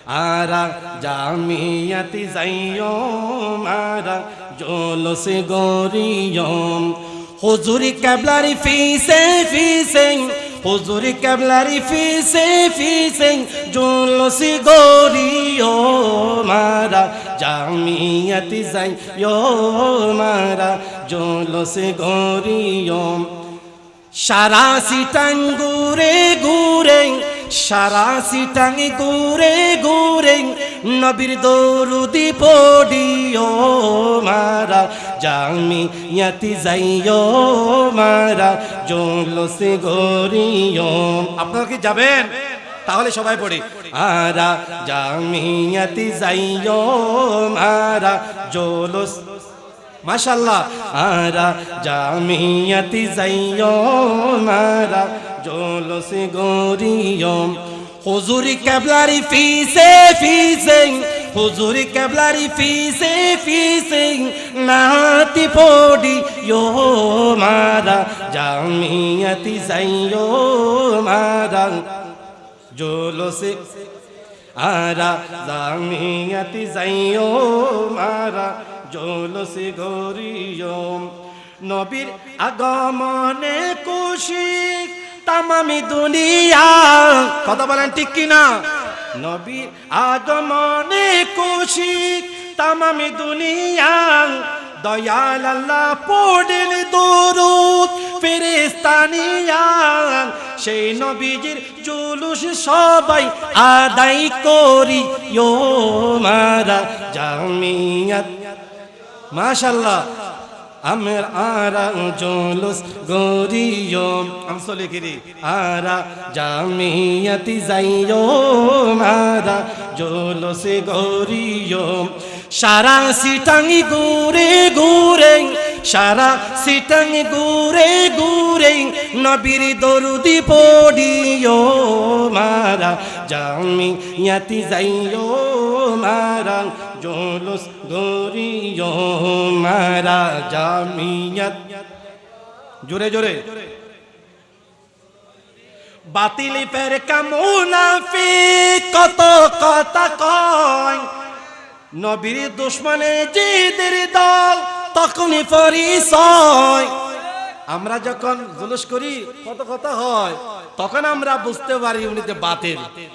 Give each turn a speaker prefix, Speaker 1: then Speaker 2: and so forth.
Speaker 1: আরা জামিয়াতি যাইয়ম আরা জলস গরিয়ম হুজুরি কেবলারি ফিসে হুজুরি কেবলারি ফিসে জলস গরিয়ম আরা জামিয়াতি যাইয়ম আরা জলস গরিয়ম সারা সিটাং ঘুরে ঘুরে সারা সিটাং ঘুরে ঘুরে নবীর দরুদি পড়িও মারা জামিয়াতি যাইও মারা জলসে গরিও। আপনারা কি যাবেন? তাহলে সবাই পড়ি আরা জামিয়াতি যাইও মারা জলস মাশাআল্লাহ আরা জামিয়াতি যাইয়ো মারা জলস গরিয়ো হুজুরি কেবলারি ফিসে হুজুরি কেবলারি ফিসে নাতি পড়িয়ো মারা জামিয়াতি যাইয়ো মারা জলস আরা জামিয়াতি যাইয়ো মারা জলস গরিয়ম নবীর আগমনে খুশি তামামি দুনিয়া। কথা বলেন ঠিক কিনা? নবীর আগমনে খুশি তামামি দুনিয়া। দয়াল আল্লাহ পড়েন দরুদ ফেরেশতা নিয়া। সেই নবীজির জুলুস সবাই আদায় করিও মারা জামিয়াত মাশাআল্লাহ আমের আরা জলস গরিয়ম আমসলে গিরি আরা জামিয়াতি যাইয়ো মারা জলস গরিয়ম সারা সিটাঙ্গি ঘুরে ঘুরে সারা সিটাঙ্গি ঘুরে ঘুরে নবীর দরুদি পড়িও মারা জামিয়াতি যাইয়ো মারা জলস গরিয়ো মারা জামিয়াত জোরে জোরে বাতিল ফেরকা মুনাফিক কত কথা কয় নবীর দুশমনে জিদের দল তখনই পরিচয়। আমরা যখন জুলুস করি কত কথা হয় তখন আমরা বুঝতে পারি উনি যে বাতিল।